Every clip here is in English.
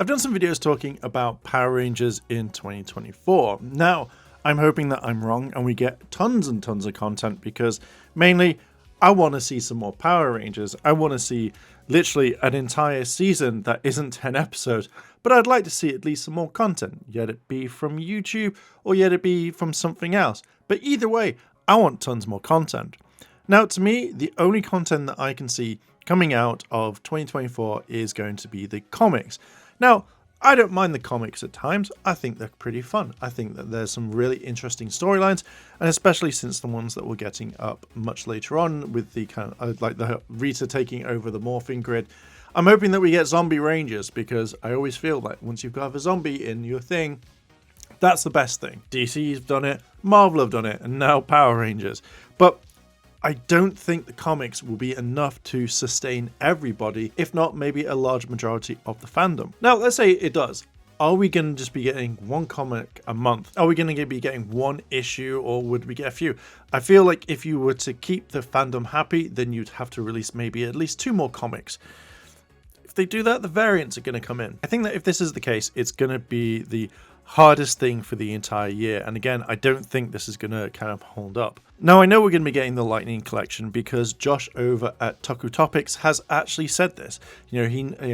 I've done some videos talking about Power Rangers in 2024. Now, I'm hoping that I'm wrong and we get tons and tons of content because mainly I want to see some more Power Rangers. I want to see literally an entire season that isn't 10 episodes, but I'd like to see at least some more content, yet it be from YouTube or yet it be from something else. But either way, I want tons more content. Now, to me, the only content that I can see coming out of 2024 is going to be the comics. Now, I don't mind the comics at times. I think they're pretty fun. I think that there's some really interesting storylines, and especially since the ones that we're getting up much later on with the kind of like the Rita taking over the morphing grid. I'm hoping that we get zombie rangers because I always feel like once you've got a zombie in your thing, that's the best thing. DC's done it, Marvel have done it, and now Power Rangers. But I don't think the comics will be enough to sustain everybody, if not maybe a large majority of the fandom. Now, let's say it does. Are we going to just be getting one comic a month? Are we going to be getting one issue, or would we get a few? I feel like if you were to keep the fandom happy, then you'd have to release maybe at least 2 more comics. If they do that, the variants are going to come in. I think that if this is the case, it's going to be the hardest thing for the entire year. And again, I don't think this is going to kind of hold up. Now, I know we're going to be getting the Lightning Collection because Josh over at Taku Topics has actually said this.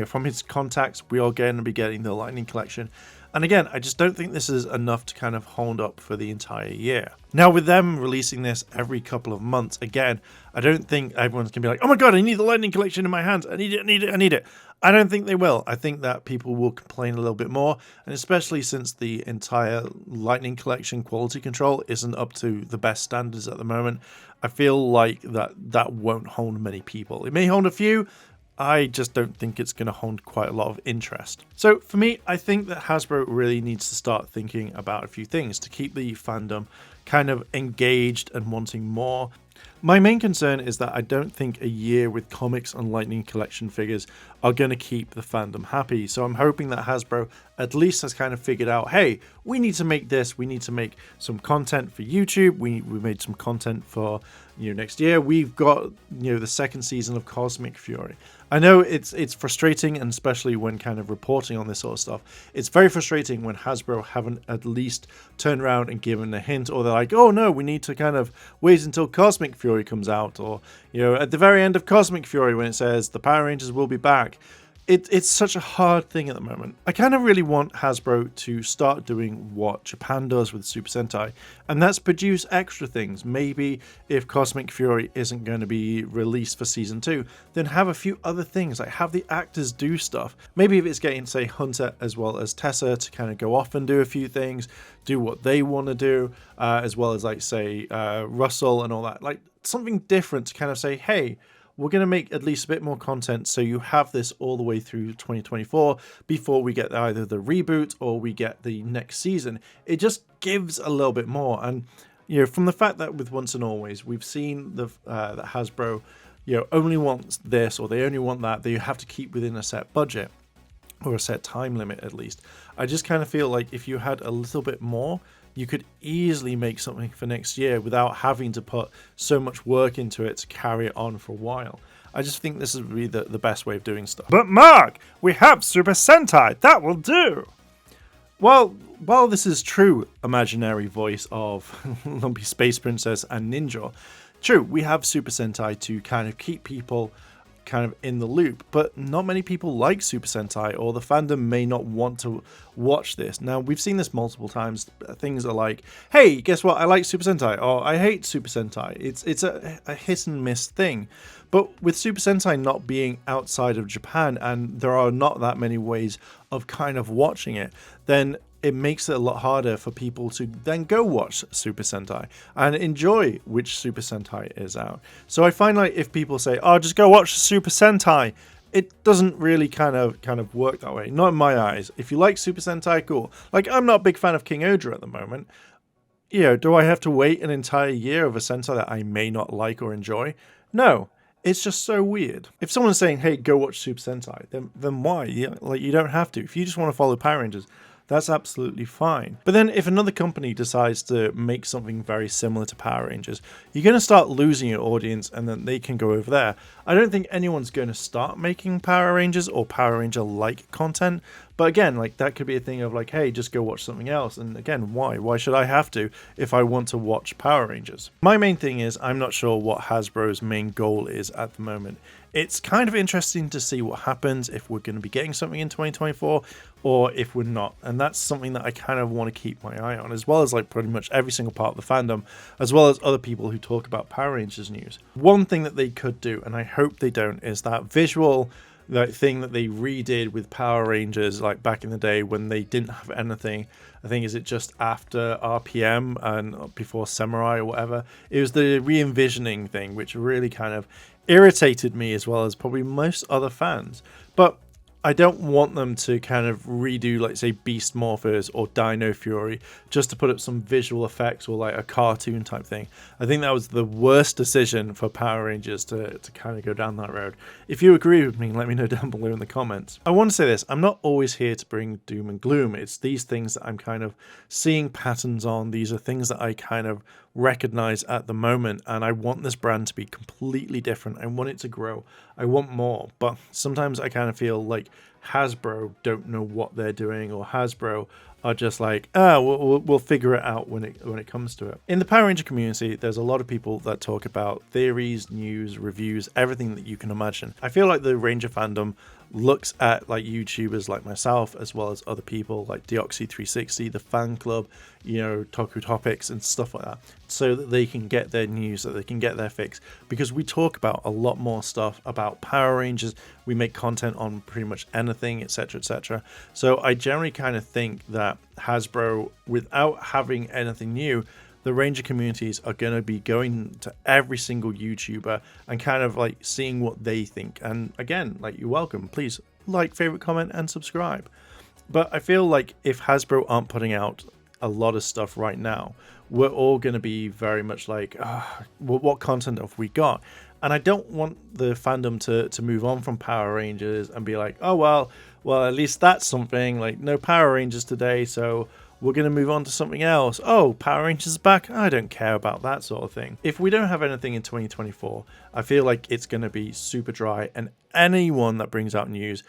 From his contacts, we are going to be getting the Lightning Collection. And again, I just don't think this is enough to kind of hold up for the entire year. Now, with them releasing this every couple of months, again, I don't think everyone's going to be like, oh my god, I need the Lightning Collection in my hands. I need it. I don't think they will. I think that people will complain a little bit more, and especially since the entire Lightning Collection quality control isn't up to the best standards at the moment, I feel like that won't hold many people. It may hold a few. I just don't think it's going to hold quite a lot of interest. So for me, I think that Hasbro really needs to start thinking about a few things to keep the fandom kind of engaged and wanting more. My main concern is that I don't think a year with comics and Lightning Collection figures are going to keep the fandom happy. So I'm hoping that Hasbro at least has kind of figured out, hey, we need to make this. We need to make some content for YouTube. We made some content for next year. We've got the second season of Cosmic Fury. I know it's frustrating, and especially when kind of reporting on this sort of stuff, it's very frustrating when Hasbro haven't at least turned around and given a hint, or they're like, oh no, we need to kind of wait until Cosmic Fury comes out, or at the very end of Cosmic Fury when it says the Power Rangers will be back. It's such a hard thing at the moment. I kind of really want Hasbro to start doing what Japan does with Super Sentai, and that's produce extra things. Maybe if Cosmic Fury isn't going to be released for Season 2, then have a few other things, like have the actors do stuff. Maybe if it's getting, say, Hunter as well as Tessa to kind of go off and do a few things, do what they want to do, as well as, like, say, Russell and all that. Like, something different to kind of say, hey, we're going to make at least a bit more content so you have this all the way through 2024 before we get either the reboot or we get the next season. It just gives a little bit more. And, from the fact that with Once and Always, we've seen that Hasbro, only wants this or they only want that you have to keep within a set budget or a set time limit at least. I just kind of feel like if you had a little bit more, you could easily make something for next year without having to put so much work into it to carry it on for a while. I just think this would be the best way of doing stuff. But Mark, we have Super Sentai, that will do! Well, while this is true imaginary voice of Lumpy Space Princess and Ninja, true, we have Super Sentai to kind of keep people kind of in the loop, but not many people like Super Sentai, or the fandom may not want to watch this. Now, we've seen this multiple times. Things are like, hey, guess what, I like Super Sentai, or I hate Super Sentai. It's a hit and miss thing. But with Super Sentai not being outside of Japan, and there are not that many ways of kind of watching it, then it makes it a lot harder for people to then go watch Super Sentai and enjoy which Super Sentai is out. So I find like if people say, oh, just go watch Super Sentai, it doesn't really kind of work that way. Not in my eyes. If you like Super Sentai, cool. Like, I'm not a big fan of King Odra at the moment. Do I have to wait an entire year of a Sentai that I may not like or enjoy? No. It's just so weird. If someone's saying, hey, go watch Super Sentai, then why? You don't have to. If you just want to follow Power Rangers, That's absolutely fine. But then if another company decides to make something very similar to Power Rangers, you're going to start losing your audience and then they can go over there. I don't think anyone's going to start making Power Rangers or Power Ranger-like content. But again, like that could be a thing of like, hey, just go watch something else. And again, why? Why should I have to if I want to watch Power Rangers? My main thing is I'm not sure what Hasbro's main goal is at the moment. It's kind of interesting to see what happens if we're going to be getting something in 2024 or if we're not. And that's something that I kind of want to keep my eye on, as well as like pretty much every single part of the fandom, as well as other people who talk about Power Rangers news. One thing that they could do, and I hope they don't, is that visual thing that they redid with Power Rangers like back in the day when they didn't have anything. I think is it just after RPM and before Samurai or whatever. It was the re-envisioning thing which really kind of irritated me as well as probably most other fans. But I don't want them to kind of redo, like, say, Beast Morphers or Dino Fury just to put up some visual effects or like a cartoon type thing. I think that was the worst decision for Power Rangers to kind of go down that road. If you agree with me, let me know down below in the comments. I want to say this, I'm not always here to bring doom and gloom. It's these things that I'm kind of seeing patterns on. These are things that I kind of recognize at the moment, and I want this brand to be completely different. I want it to grow. I want more, but sometimes I kind of feel like Hasbro don't know what they're doing, or Hasbro are just like, we'll figure it out when it comes to it. In the Power Ranger community, there's a lot of people that talk about theories, news, reviews, everything that you can imagine. I feel like the Ranger fandom looks at like YouTubers like myself, as well as other people like Deoxy360, the fan club, you know, Toku Topics and stuff like that, so that they can get their news, so they can get their fix, because we talk about a lot more stuff about Power Rangers. We make content on pretty much anything, etc, etc. So I generally kind of think that Hasbro, without having anything new, the Ranger communities are going to be going to every single YouTuber and kind of like seeing what they think. And again, like, you're welcome. Please like, favorite, comment, and subscribe. But I feel like if Hasbro aren't putting out a lot of stuff right now, we're all going to be very much like, what content have we got? And I don't want the fandom to move on from Power Rangers and be like, oh, well, at least that's something. Like, no Power Rangers today, so we're going to move on to something else. Oh, Power Rangers is back. I don't care about that sort of thing. If we don't have anything in 2024, I feel like it's going to be super dry, and anyone that brings out news,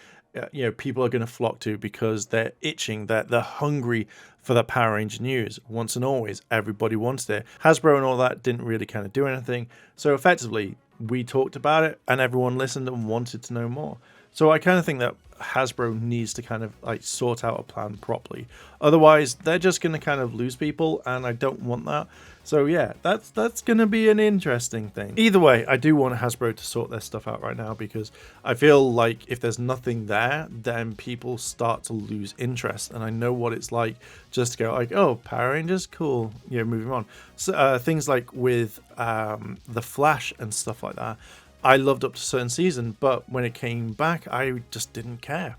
you know, people are going to flock to because they're itching, they're hungry for that Power Ranger news. Once and always, everybody wanted it. Hasbro and all that didn't really kind of do anything. So effectively, we talked about it and everyone listened and wanted to know more. So I kind of think that Hasbro needs to kind of like sort out a plan properly. Otherwise, they're just going to kind of lose people, and I don't want that. So yeah, that's going to be an interesting thing. Either way, I do want Hasbro to sort their stuff out right now, because I feel like if there's nothing there, then people start to lose interest. And I know what it's like just to go like, oh, Power Rangers, cool, you know, moving on. So things like with The Flash and stuff like that, I loved up to a certain season, but when it came back, I just didn't care.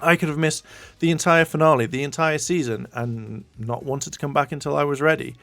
I could have missed the entire finale, the entire season, and not wanted to come back until I was ready.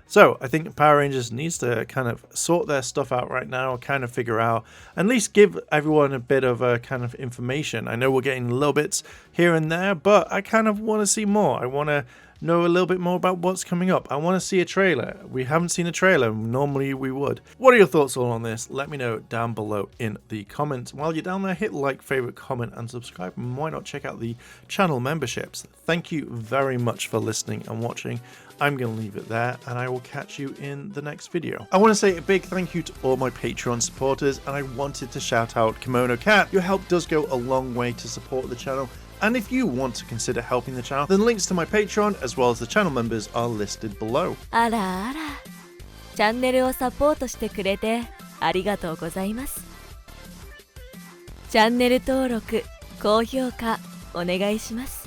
So I think Power Rangers needs to kind of sort their stuff out right now, kind of figure out, at least give everyone a bit of a kind of information. I know we're getting little bits here and there, but I kind of want to see more. I want to know a little bit more about what's coming up. I want to see a trailer. We haven't seen a trailer. Normally we would. What are your thoughts all on this? Let me know down below in the comments. While you're down there, hit like, favorite, comment, and subscribe. And why not check out the channel memberships? Thank you very much for listening and watching. I'm going to leave it there, and I will catch you in the next video. I want to say a big thank you to all my Patreon supporters, and I wanted to shout out Kimono Cat. Your help does go a long way to support the channel. And if you want to consider helping the channel, then links to my Patreon as well as the channel members are listed below. あらあら、チャンネルをサポートしてくれてありがとうございます。チャンネル登録、高評価お願いします。